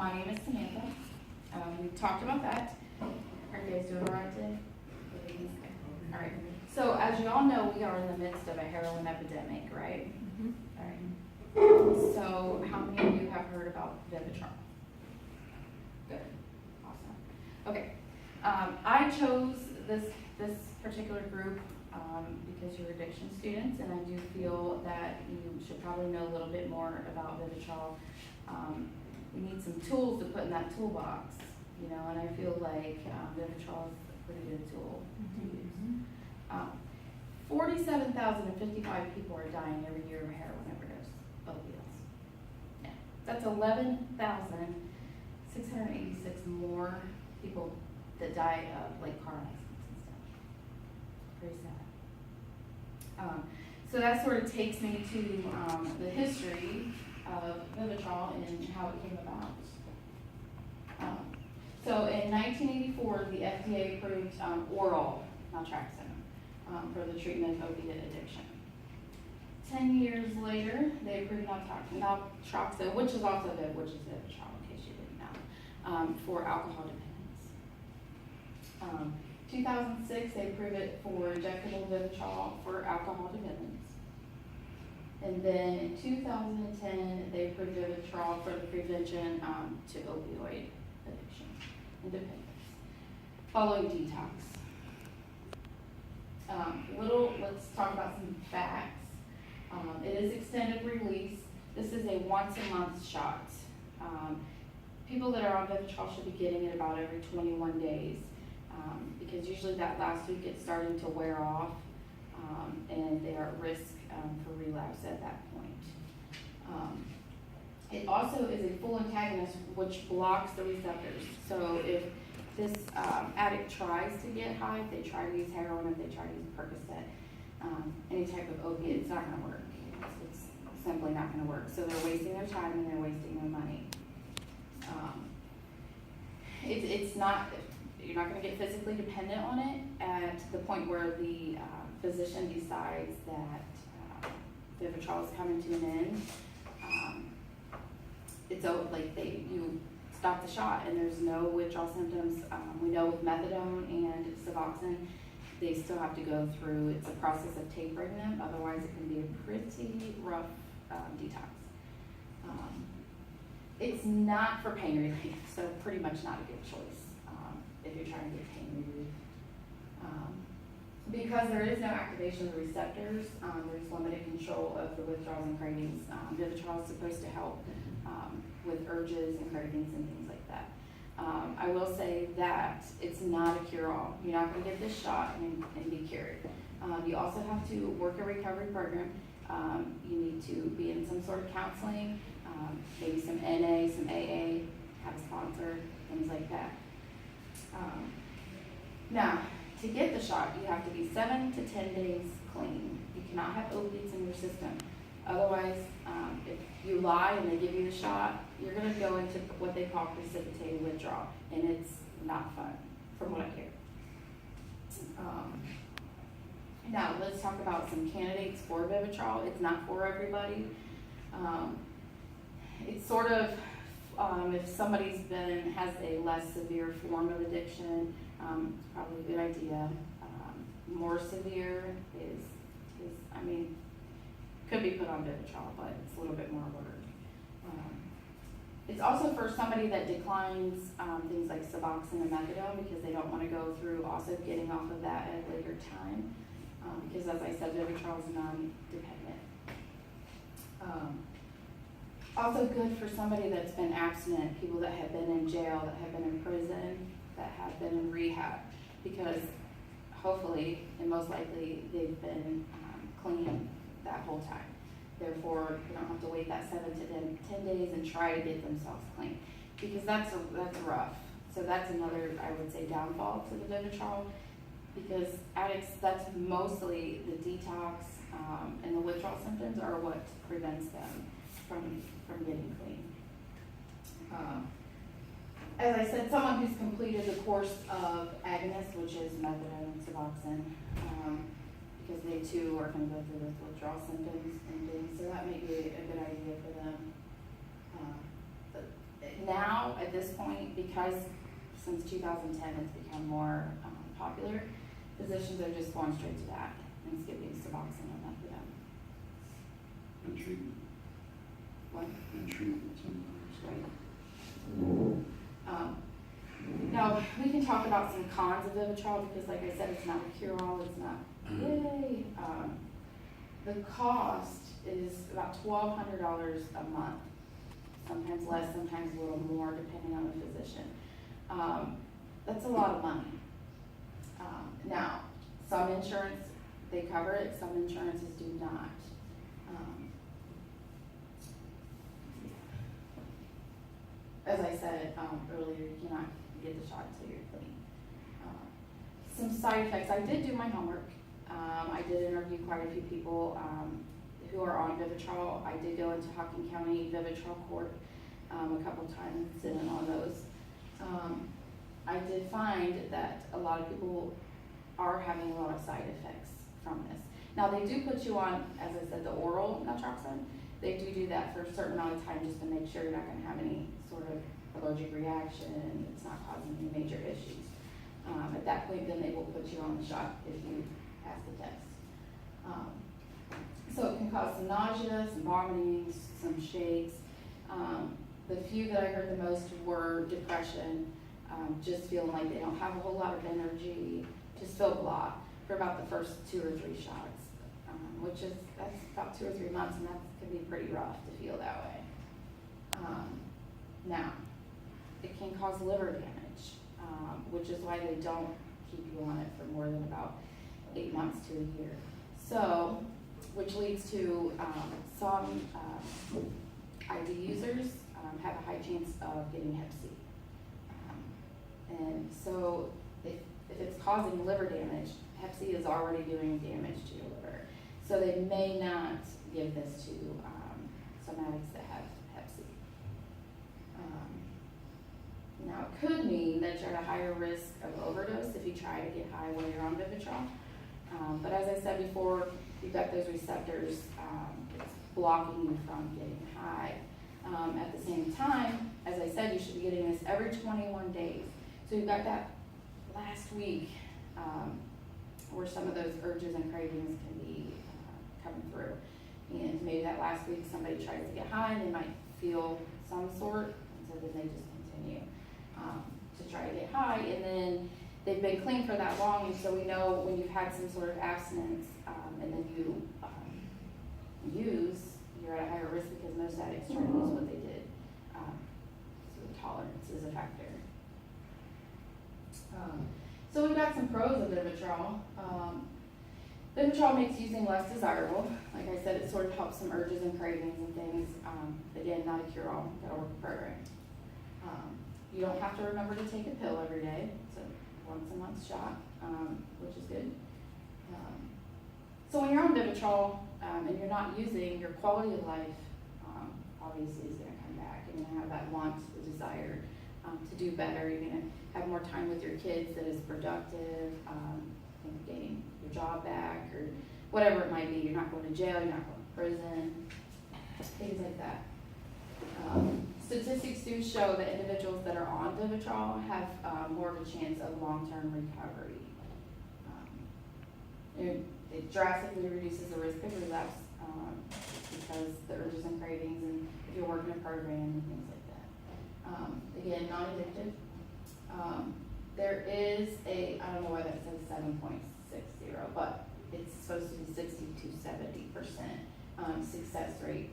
my name is Samantha. We talked about that. Are you guys doing all right today? All right. So as you all know, we are in the midst of a heroin epidemic, right? Mm-hmm. All right. So how many of you have heard about Vivitrol? Good. Awesome. Okay. I chose this particular group because you're addiction students, and I do feel that you should probably know a little bit more about Vivitrol. We need some tools to put in that toolbox, you know, and I feel like Vivitrol is a pretty good tool to use. 47,055 people are dying every year of a heroin overdose, opioids. Yeah, that's 11,686 more people that die of like car accidents and stuff. Pretty sad. So that sort of takes me to the history of Vivitrol and how it came about. So in 1984, the FDA approved oral naltrexone for the treatment of opiate addiction. 10 years later, they approved naltrexone, which is also Vivitrol, in case you didn't know, for alcohol dependence. 2006, they approved it for injectable Vivitrol for alcohol dependence. And then in 2010, they approved Vivitrol for the prevention to opioid addiction and dependence, following detox. Let's talk about some facts. It is extended release. This is a once-a-month shot. People that are on Vivitrol should be getting it about every 21 days because usually that last week it's starting to wear off and they are at risk for relapse at that point. It also is a full antagonist which blocks the receptors. So if this addict tries to get high, if they try to use heroin, if they try to use Percocet, any type of opiate, it's not going to work. It's simply not going to work. So they're wasting their time and they're wasting their money. It's not, you're not going to get physically dependent on it at the point where the physician decides that Vivitrol is coming to an end. It's like you stop the shot and there's no withdrawal symptoms. We know with methadone and Suboxone, they still have to go through, it's a process of tapering them, otherwise it can be a pretty rough detox. It's not for pain relief, so pretty much not a good choice if you're trying to get pain relief. Because there is no activation of the receptors, there's limited control of the withdrawals and cravings. Vivitrol is supposed to help with urges and cravings and things like that. I will say that it's not a cure-all. You're not going to get this shot and be cured. You also have to work a recovery program. You need to be in some sort of counseling, maybe some NA, some AA, have a sponsor, things like that. Now, to get the shot, you have to be 7 to 10 days clean. You cannot have opiates in your system. Otherwise, if you lie and they give you the shot, you're going to go into what they call precipitated withdrawal, and it's not fun, from what I hear. Now, let's talk about some candidates for Vivitrol. It's not for everybody. It's sort of, if somebody's has a less severe form of addiction, it's probably a good idea. More severe is could be put on Vivitrol, but it's a little bit more work. It's also for somebody that declines things like Suboxone and methadone because they don't want to go through also getting off of that at a later time. Because as I said, Vivitrol is non-dependent. Also good for somebody that's been abstinent, people that have been in jail, that have been in prison, that have been in rehab, because hopefully and most likely they've been clean that whole time. Therefore, they don't have to wait that 7 to 10 days and try to get themselves clean, because that's rough. So that's another, I would say, downfall to the Vivitrol, because addicts, that's mostly the detox and the withdrawal symptoms are what prevents them from getting clean. As I said, someone who's completed the course of agonists, which is methadone and Suboxone, because they too are going to go through with withdrawal symptoms and things, so that may be a good idea for them. But now, this point, because since 2010 it's become more popular, physicians are just going straight to that and skipping Suboxone and methadone. And treatment. What? And treatment sometimes. Right. Now, we can talk about some cons of Vivitrol because, like I said, it's not a cure-all. It's not, yay. The cost is about $1,200 a month. Sometimes less, sometimes a little more, depending on the physician. That's a lot of money. Now, some insurance, they cover it. Some insurances do not. As I said earlier, you cannot get the shot until you're clean. Some side effects. I did do my homework. I did interview quite a few people who are on Vivitrol. I did go into Hocking County Vivitrol Court a couple times and sit in on those. I did find that a lot of people are having a lot of side effects from this. Now, they do put you on, as I said, the oral naltrexone. They do that for a certain amount of time just to make sure you're not going to have any sort of allergic reaction. It's not causing any major issues. At that point, then they will put you on the shot if you pass the test. So it can cause some nausea, some vomiting, some shakes. The few that I heard the most were depression, just feeling like they don't have a whole lot of energy, just feel blah for about the first 2 or 3 shots, that's about 2 or 3 months, and that can be pretty rough to feel that way. Now, it can cause liver damage, which is why they don't keep you on it for more than about 8 months to a year. So, which leads to some IV users have a high chance of getting Hep C. And so if it's causing liver damage, Hep C is already doing damage to your liver. So they may not give this to some addicts that have Hep C. Now it could mean that you're at a higher risk of overdose if you try to get high while you're on Vivitrol. But as I said before, you've got those receptors, it's blocking you from getting high. At the same time, as I said, you should be getting this every 21 days. So you've got that last week where some of those urges and cravings can be coming through. And maybe that last week somebody tries to get high and they might feel some sort, and so then they just continue to try to get high. And then they've been clean for that long, and so we know when you've had some sort of abstinence and then you use, you're at a higher risk because most addicts try to use what they did. So the tolerance is a factor. So we've got some pros of Vivitrol. Vivitrol makes using less desirable. Like I said, it sort of helps some urges and cravings and things. Again, not a cure-all, got a work program. You don't have to remember to take a pill every day. It's a once a month shot, which is good. So when you're on Vivitrol and you're not using, your quality of life obviously is going to come back. You're going to have that want, the desire to do better. You're going to have more time with your kids that is productive, getting your job back or whatever it might be. You're not going to jail, you're not going to prison, things like that. Statistics do show that individuals that are on Vivitrol have more of a chance of long-term recovery. It drastically reduces the risk of relapse because the urges and cravings, and if you're working a program and things like that. Again, non-addictive. There is I don't know why that says 7.60, but it's supposed to be 60 to 70% success rate,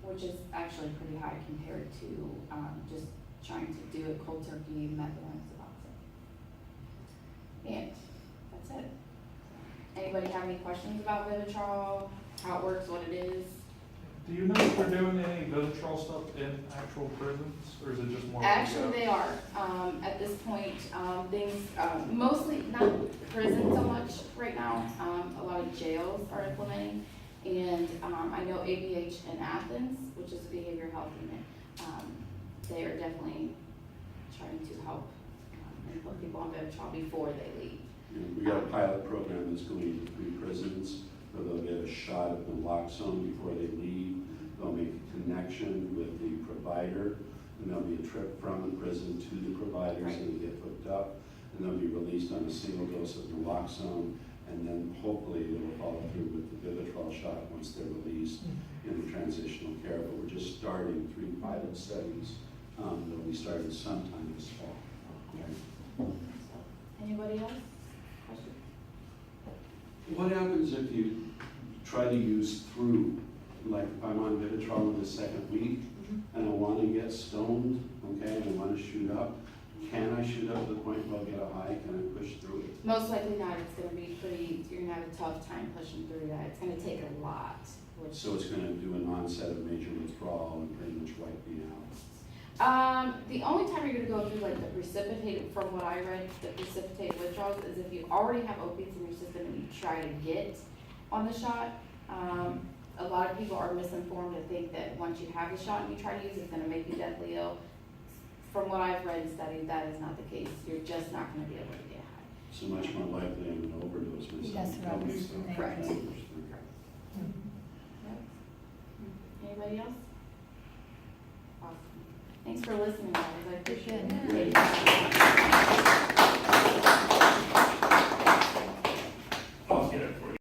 which is actually pretty high compared to just trying to do it cold turkey, methadone, Suboxone. And that's it. Anybody have any questions about Vivitrol, how it works, what it is? Do you know if they're doing any Vivitrol stuff in actual prisons, or is it just more? Actually, they are. At this point, things, mostly, not prison so much right now, a lot of jails are implementing. And I know ABH in Athens, which is a behavioral health unit, they are definitely trying to help and put people on Vivitrol before they leave. We got a pilot program that's going to prisons where they'll get a shot of naloxone before they leave. They'll make a connection with the provider, and there'll be a trip from the prison to the providers, and they get hooked up, and they'll be released on a single dose of naloxone, and then hopefully they will follow through with the Vivitrol shot once they're released in the transitional care. But we're just starting 3 pilot studies that we started sometime this fall. Okay. Anybody else? Question? What happens if you try to use through, like if I'm on Vivitrol in the second week and I want to get stoned, okay, and I want to shoot up? Can I shoot up to the point where I'll get a high? Can I push through it? Most likely not. It's gonna be pretty, you're gonna have a tough time pushing through that. It's gonna take a lot. So it's going to do an onset of major withdrawal and pretty much wipe me out. The only time you're gonna go through like the precipitated, from what I read, the precipitated withdrawals is if you already have opiates in your system and you try to get on the shot. A lot of people are misinformed and think that once you have the shot and you try to use it, it's gonna make you deathly ill. From what I've read and studied, that is not the case. You're just not gonna be able to get high. So much more likely I'm going to overdose myself. That's what I was thinking. Correct. Correct. Yep. Anybody else? Awesome. Thanks for listening, guys. I appreciate it.